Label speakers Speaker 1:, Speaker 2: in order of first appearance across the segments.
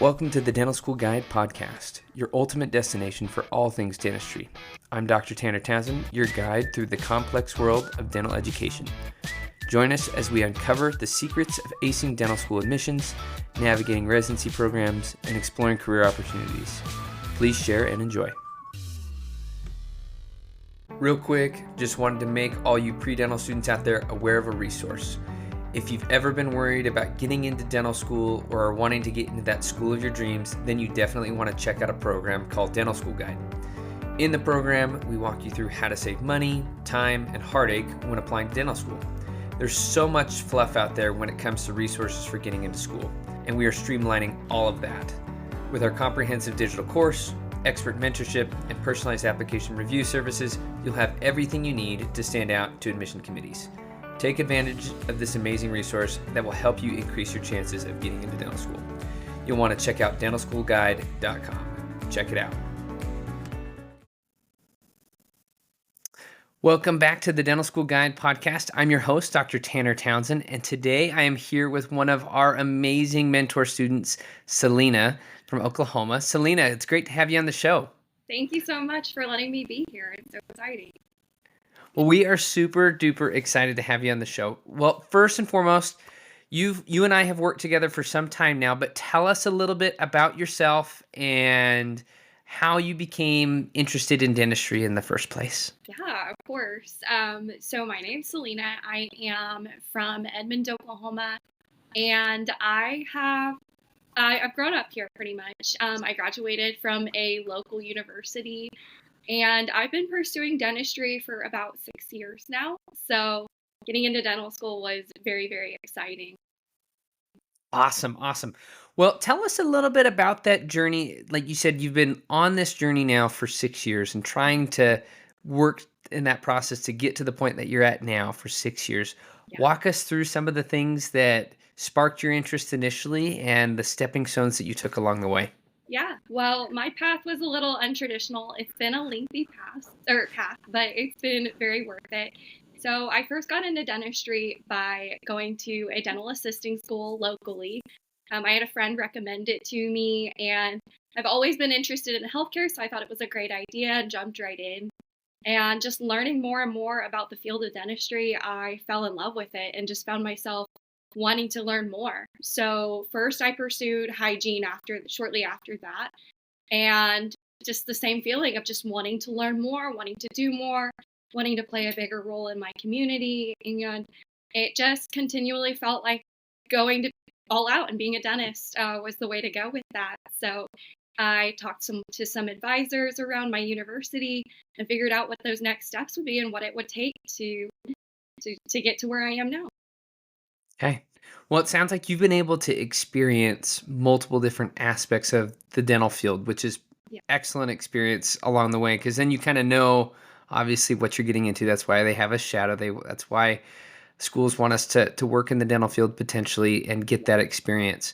Speaker 1: Welcome to the Dental School Guide podcast, your ultimate destination for all things dentistry. I'm Dr. Tanner Townsend, your guide through the complex world of dental education. Join us as we uncover the secrets of acing dental school admissions, navigating residency programs, and exploring career opportunities. Please share and enjoy. Real quick, just wanted to make all you pre-dental students out there aware of a resource. If you've ever been worried about getting into dental school or are wanting to get into that school of your dreams, then you definitely want to check out a program called Dental School Guide. In the program, we walk you through how to save money, time, and heartache when applying to dental school. There's so much fluff out there when it comes to resources for getting into school, and we are streamlining all of that. With our comprehensive digital course, expert mentorship, and personalized application review services, you'll have everything you need to stand out to admission committees. Take advantage of this amazing resource that will help you increase your chances of getting into dental school. You'll want to check out dentalschoolguide.com. Check it out. Welcome back to the Dental School Guide podcast. I'm your host, Dr. Tanner Townsend, and today I am here with one of our amazing mentor students, Salina from Oklahoma. Salina, it's great to have you on the show.
Speaker 2: Thank you so much for letting me be here. It's so exciting.
Speaker 1: Well, we are super duper excited to have you on the show. Well, first and foremost, you and I have worked together for some time now, but tell us a little bit about yourself and how you became interested in dentistry in the first place.
Speaker 2: Yeah, of course. So my name's Salina. I am from Edmond, Oklahoma, and I've grown up here pretty much. I graduated from a local university, and I've been pursuing dentistry for about 6 years now. So getting into dental school was very, very exciting.
Speaker 1: Awesome. Well, tell us a little bit about that journey. Like you said, you've been on this journey now for 6 years and trying to work in that process to get to the point that you're at now for 6 years.
Speaker 2: Yeah.
Speaker 1: Walk us through some of the things that sparked your interest initially and the stepping stones that you took along the way.
Speaker 2: Yeah, well, my path was a little untraditional. It's been a lengthy path, but it's been very worth it. So I first got into dentistry by going to a dental assisting school locally. I had a friend recommend it to me, and I've always been interested in healthcare, so I thought it was a great idea and jumped right in. And just learning more and more about the field of dentistry, I fell in love with it and just found myself wanting to learn more. So first I pursued hygiene shortly after that. And just the same feeling of just wanting to learn more, wanting to do more, wanting to play a bigger role in my community. And it just continually felt like going to all out and being a dentist was the way to go with that. So I talked to some advisors around my university and figured out what those next steps would be and what it would take to get to where I am now.
Speaker 1: Okay. Well, it sounds like you've been able to experience multiple different aspects of the dental field, which is excellent experience along the way, because then you kind of know, obviously, what you're getting into. That's why they have a shadow. That's why schools want us to work in the dental field potentially and get that experience.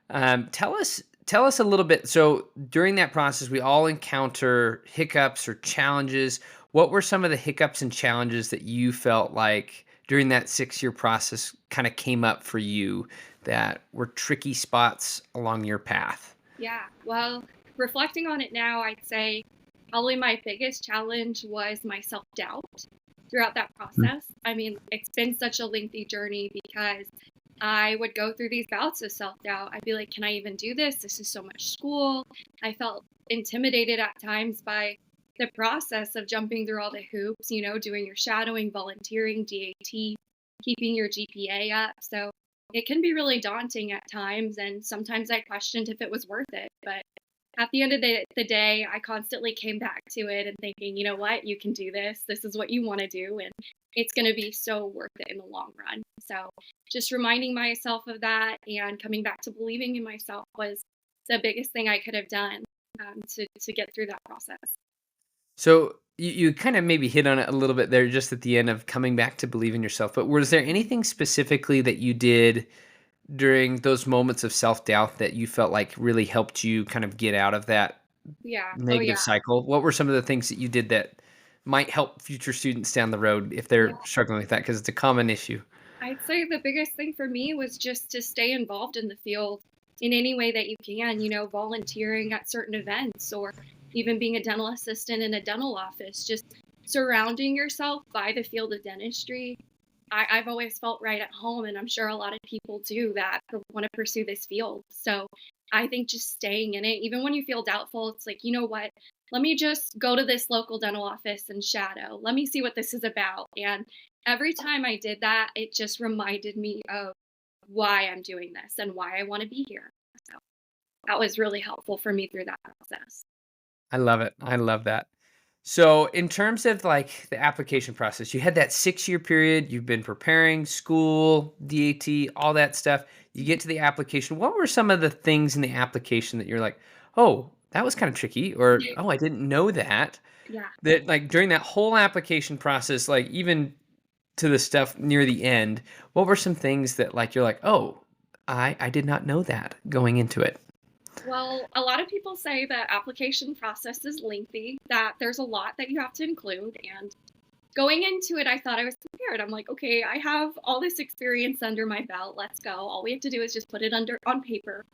Speaker 1: Tell us a little bit. So during that process, we all encounter hiccups or challenges. What were some of the hiccups and challenges that you felt like during that 6-year process kind of came up for you that were tricky spots along your path?
Speaker 2: Yeah, well, reflecting on it now, I'd say probably my biggest challenge was my self-doubt throughout that process. I mean, it's been such a lengthy journey because I would go through these bouts of self-doubt. I'd be like, can I even do this? This is so much school. I felt intimidated at times by the process of jumping through all the hoops, doing your shadowing, volunteering, DAT, keeping your GPA up. So it can be really daunting at times. And sometimes I questioned if it was worth it. But at the end of the day, I constantly came back to it and thinking, you know what, you can do this. This is what you want to do. And it's going to be so worth it in the long run. So just reminding myself of that and coming back to believing in myself was the biggest thing I could have done to get through that process.
Speaker 1: So you kind of maybe hit on it a little bit there just at the end of coming back to believe in yourself. But was there anything specifically that you did during those moments of self-doubt that you felt like really helped you kind of get out of that negative cycle? What were some of the things that you did that might help future students down the road if they're struggling with that? Because it's a common issue.
Speaker 2: I'd say the biggest thing for me was just to stay involved in the field. in any way that you can, volunteering at certain events or even being a dental assistant in a dental office, just surrounding yourself by the field of dentistry. I've always felt right at home, and I'm sure a lot of people do that want to pursue this field. So I think just staying in it, even when you feel doubtful, it's like, you know what? Let me just go to this local dental office and shadow. Let me see what this is about. And every time I did that, it just reminded me of why I'm doing this and why I want to be here. So that was really helpful for me through that process.
Speaker 1: I love it. I love that. So, in terms of like the application process, you had that 6-year period. You've been preparing school, DAT, all that stuff. You get to the application. What were some of the things in the application that you're like, oh, that was kind of tricky, or oh, I didn't know that?
Speaker 2: Yeah.
Speaker 1: That like during that whole application process, like even to the stuff near the end, what were some things that like you're like, oh, I did not know that going into it?
Speaker 2: Well, a lot of people say the application process is lengthy, that there's a lot that you have to include. And going into it, I thought I was prepared. I'm like, okay, I have all this experience under my belt. Let's go. All we have to do is just put it under on paper.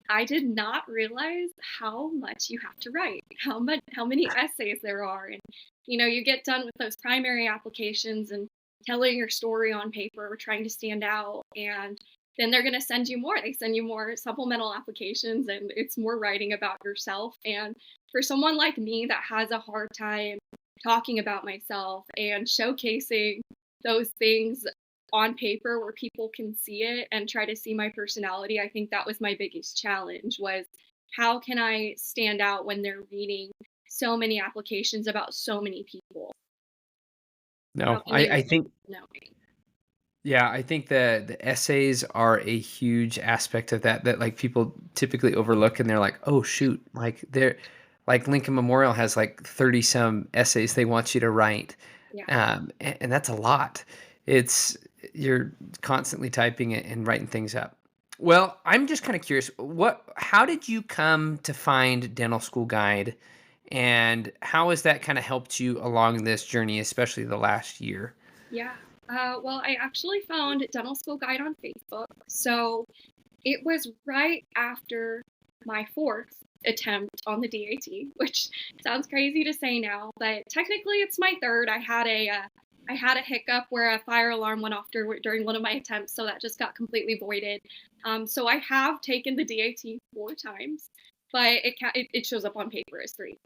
Speaker 2: I did not realize how much you have to write, how many essays there are. And you get done with those primary applications and telling your story on paper, trying to stand out, and then they're going to send you more. They send you more supplemental applications, and it's more writing about yourself. And for someone like me that has a hard time talking about myself and showcasing those things on paper where people can see it and try to see my personality, I think that was my biggest challenge, was how can I stand out when they're reading so many applications about so many people? How
Speaker 1: No,
Speaker 2: can
Speaker 1: I,
Speaker 2: they
Speaker 1: I think
Speaker 2: know me?
Speaker 1: Yeah, I think the essays are a huge aspect of that like people typically overlook, and they're like, "Oh shoot, like they're like Lincoln Memorial has like 30 some essays they want you to write."
Speaker 2: Yeah.
Speaker 1: And that's a lot. It's You're constantly typing it and writing things up. Well, I'm just kind of curious, how did you come to find Dental School Guide, and how has that kind of helped you along this journey, especially the last year?
Speaker 2: Yeah. Well, I actually found Dental School Guide on Facebook. So it was right after my fourth attempt on the DAT, which sounds crazy to say now, but technically it's my third. I had a hiccup where a fire alarm went off during one of my attempts, so that just got completely voided. So I have taken the DAT 4 times, but it shows up on paper as three.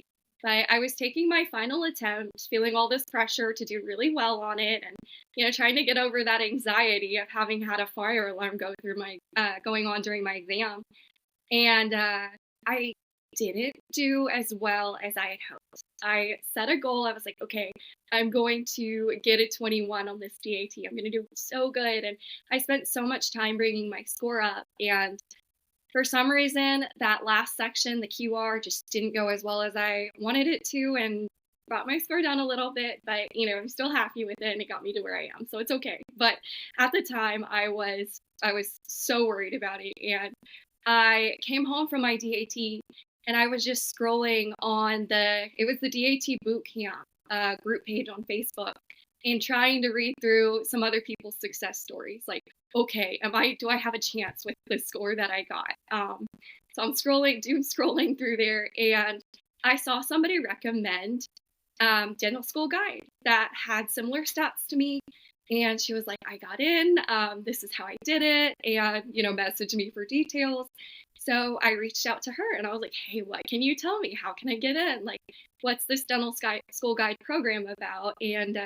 Speaker 2: But I was taking my final attempt, feeling all this pressure to do really well on it, and trying to get over that anxiety of having had a fire alarm going on during my exam. And I didn't do as well as I had hoped. I set a goal. I was like, okay, I'm going to get a 21 on this DAT. I'm going to do so good. And I spent so much time bringing my score up. And for some reason, that last section, the QR, just didn't go as well as I wanted it to, and brought my score down a little bit, but I'm still happy with it, and it got me to where I am, so it's okay. But at the time, I was so worried about it, and I came home from my DAT, and I was just scrolling on it was the DAT boot camp group page on Facebook, and trying to read through some other people's success stories. Like, okay, do I have a chance with the score that I got? So I'm doom scrolling through there, and I saw somebody recommend Dental School Guide that had similar stats to me. And she was like, I got in, this is how I did it, and, messaged me for details. So I reached out to her and I was like, hey, what can you tell me? How can I get in? Like, what's this School Guide program about? And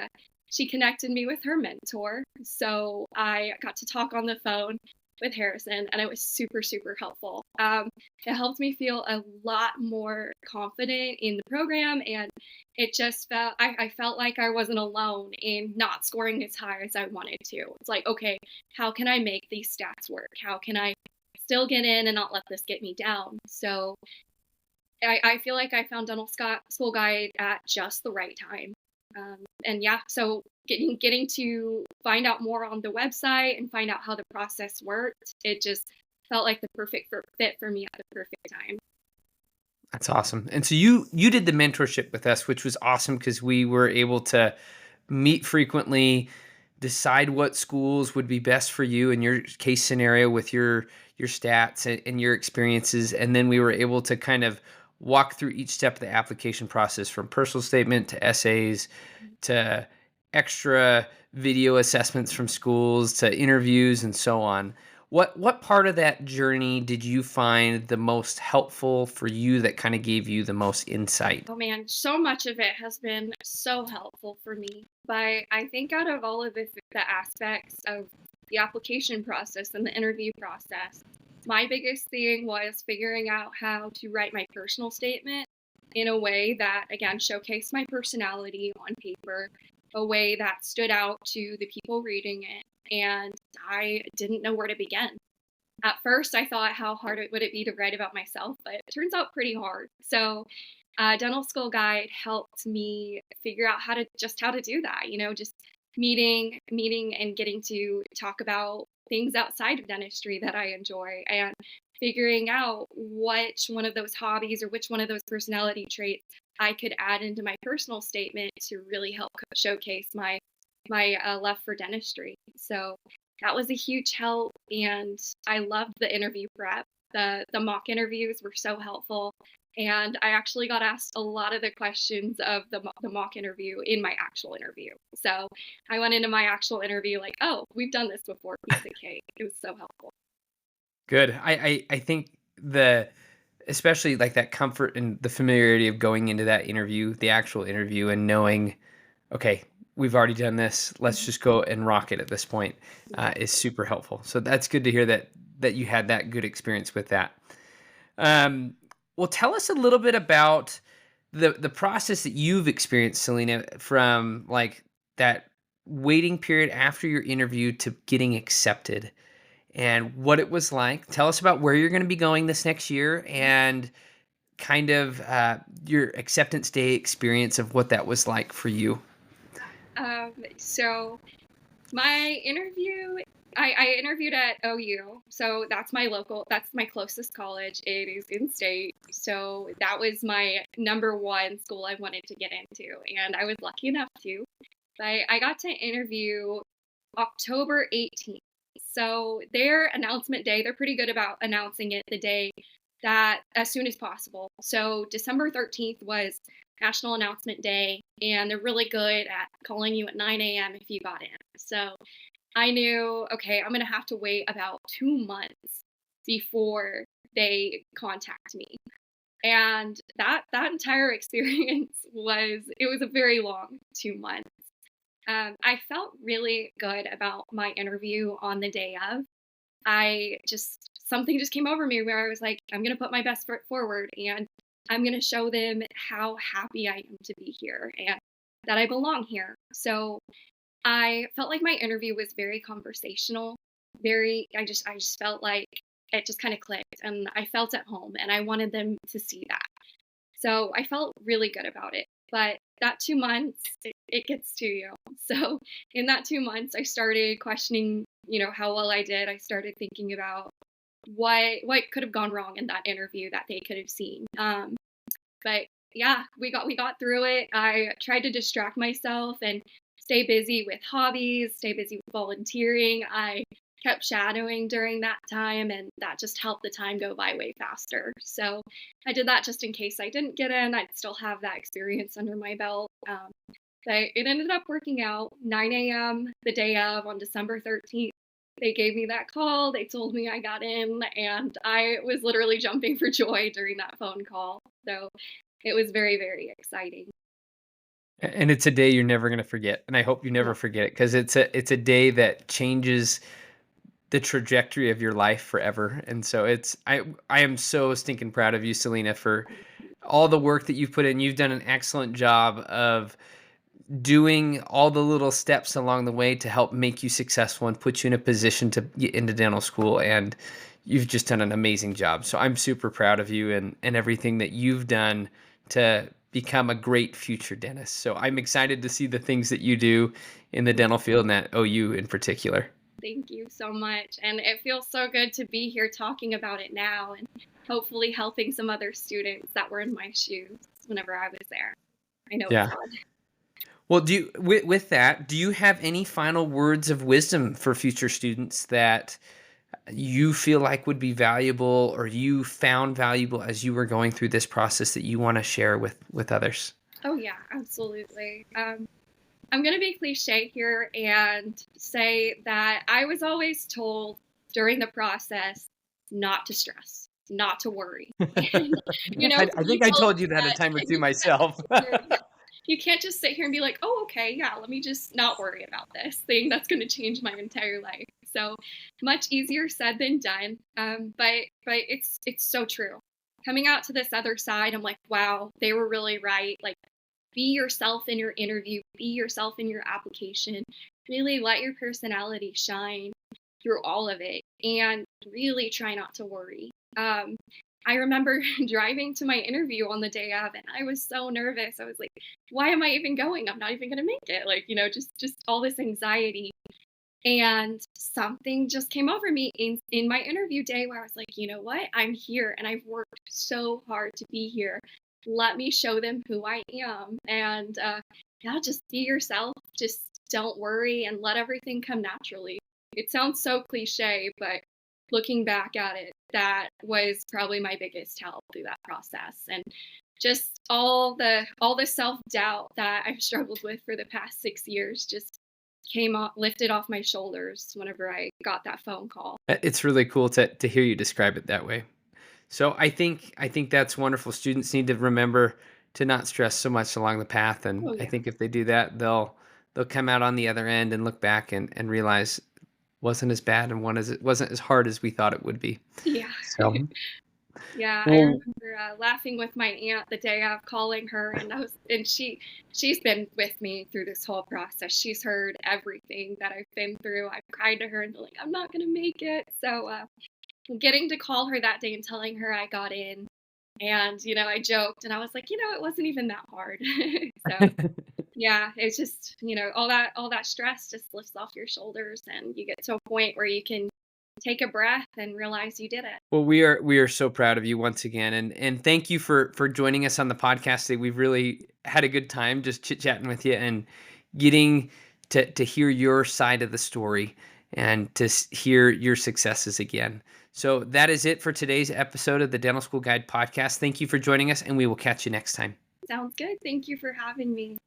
Speaker 2: she connected me with her mentor. So I got to talk on the phone with Harrison, and it was super, super helpful. It helped me feel a lot more confident in the program, and it just I felt like I wasn't alone in not scoring as high as I wanted to. It's like, okay, how can I make these stats work? How can I still get in and not let this get me down? So I feel like I found School Guide at just the right time. And yeah, so getting to find out more on the website and find out how the process worked, it just felt like the perfect fit for me at the perfect time.
Speaker 1: That's awesome. And so you did the mentorship with us, which was awesome because we were able to meet frequently, decide what schools would be best for you in your case scenario with your your stats and your experiences, and then we were able to kind of walk through each step of the application process, from personal statement to essays to extra video assessments from schools to interviews and so on. What part of that journey did you find the most helpful for you, that kind of gave you the most insight?
Speaker 2: Oh man, so much of it has been so helpful for me. But I think out of all of the aspects of the application process and the interview process, my biggest thing was figuring out how to write my personal statement in a way that, again, showcased my personality on paper, a way that stood out to the people reading it. And I didn't know where to begin. At first, I thought, how hard would it be to write about myself? But it turns out pretty hard. So Dental School Guide helped me figure out how to do that. Just meeting and getting to talk about things outside of dentistry that I enjoy, and figuring out which one of those hobbies or which one of those personality traits I could add into my personal statement to really help showcase my love for dentistry. So that was a huge help, and I loved the interview prep. The mock interviews were so helpful, and I actually got asked a lot of the questions of the mock interview in my actual interview. So I went into my actual interview like, oh, we've done this before, piece of cake. It was so helpful.
Speaker 1: Good. I think the especially like that comfort and the familiarity of going into that interview, the actual interview, and knowing, okay, we've already done this. Let's just go and rock it at this point, is super helpful. So that's good to hear that you had that good experience with that. Um, well, tell us a little bit about the process that you've experienced, Salina, from like that waiting period after your interview to getting accepted, and what it was like. Tell us about where you're going to be going this next year, and kind of your acceptance day experience of what that was like for you.
Speaker 2: So my interview, I interviewed at OU, so that's my closest college. It is in state, so that was my number one school I wanted to get into, and I was lucky enough to. I got to interview October 18th. So their announcement day, they're pretty good about announcing it the day that as soon as possible. So December 13th was National Announcement Day, and they're really good at calling you at 9 a.m. if you got in. So I knew, okay, I'm going to have to wait about 2 months before they contact me. And that entire experience was a very long 2 months. I felt really good about my interview on the day of. Something just came over me where I was like, I'm going to put my best foot forward, and I'm going to show them how happy I am to be here and that I belong here. So I felt like my interview was very conversational. I just felt like it just kind of clicked, and I felt at home, and I wanted them to see that. So I felt really good about it. But that 2 months, it gets to you. So in that 2 months, I started questioning, how well I did. I started thinking about what could have gone wrong in that interview that they could have seen. But yeah, we got through it. I tried to distract myself and stay busy with hobbies, stay busy with volunteering. I kept shadowing during that time, and that just helped the time go by way faster. So I did that just in case I didn't get in. I'd still have that experience under my belt. But it ended up working out. 9 a.m. the day of, on December 13th, they gave me that call. They told me I got in, and I was literally jumping for joy during that phone call. So it was very, very exciting.
Speaker 1: And it's a day you're never going to forget, and I hope you never forget it, because it's a day that changes the trajectory of your life forever. And so I am so stinking proud of you, Salina, for all the work that you've put in. You've done an excellent job of doing all the little steps along the way to help make you successful and put you in a position to get into dental school. And you've just done an amazing job. So I'm super proud of you and everything that you've done to become a great future dentist. So I'm excited to see the things that you do in the dental field, and at OU in particular.
Speaker 2: Thank you so much. And it feels so good to be here talking about it now, and hopefully helping some other students that were in my shoes whenever I was there. I know
Speaker 1: Yeah.
Speaker 2: it's fun.
Speaker 1: Well, with that, do you have any final words of wisdom for future students that you feel like would be valuable or you found valuable as you were going through this process that you want to share with others?
Speaker 2: Oh yeah, absolutely. I'm going to be cliche here and say that I was always told during the process not to stress, not to worry. And,
Speaker 1: I think I told you that a time or two myself.
Speaker 2: You can't just sit here and be like, oh, okay, yeah, let me just not worry about this thing that's going to change my entire life. So much easier said than done. But it's so true. Coming out to this other side, I'm like, wow, they were really right. Like, be yourself in your interview, be yourself in your application, really let your personality shine through all of it, and really try not to worry. I remember driving to my interview on the day of, and I was so nervous. I was like, why am I even going? I'm not even going to make it. Like, just all this anxiety. And something just came over me in my interview day where I was like, you know what? I'm here and I've worked so hard to be here. Let me show them who I am. And yeah, just be yourself. Just don't worry and let everything come naturally. It sounds so cliche, but looking back at it, that was probably my biggest help through that process. And just all the self-doubt that I've struggled with for the past 6 years just came off, lifted off my shoulders whenever I got that phone call.
Speaker 1: It's really cool to hear you describe it that way. So I think that's wonderful. Students need to remember to not stress so much along the path, and
Speaker 2: Oh
Speaker 1: I
Speaker 2: yeah.
Speaker 1: think if they do that, they'll come out on the other end and look back and realize it wasn't as bad and it wasn't as hard as we thought it would be.
Speaker 2: Yeah.
Speaker 1: So,
Speaker 2: Yeah, I
Speaker 1: well,
Speaker 2: remember laughing with my aunt the day of calling her, and she's been with me through this whole process. She's heard everything that I've been through. I've cried to her and been like, I'm not gonna make it. So getting to call her that day and telling her I got in, and I joked and I was like, it wasn't even that hard. So yeah, it's just all that stress just lifts off your shoulders, and you get to a point where you can take a breath and realize you did it.
Speaker 1: well, we are so proud of you once again, and thank you for joining us on the podcast today. We've really had a good time just chit chatting with you and getting to hear your side of the story and to hear your successes again. So that is it for today's episode of the Dental School Guide podcast. Thank you for joining us, and we will catch you next time.
Speaker 2: Sounds good. Thank you for having me.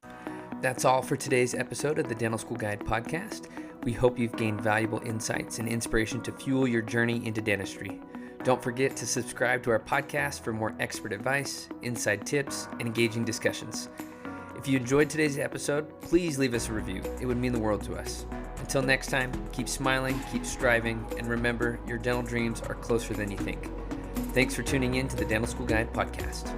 Speaker 1: That's all for today's episode of the Dental School Guide podcast. We hope you've gained valuable insights and inspiration to fuel your journey into dentistry. Don't forget to subscribe to our podcast for more expert advice, inside tips, and engaging discussions. If you enjoyed today's episode, please leave us a review. It would mean the world to us. Until next time, keep smiling, keep striving, and remember, your dental dreams are closer than you think. Thanks for tuning in to the Dental School Guide podcast.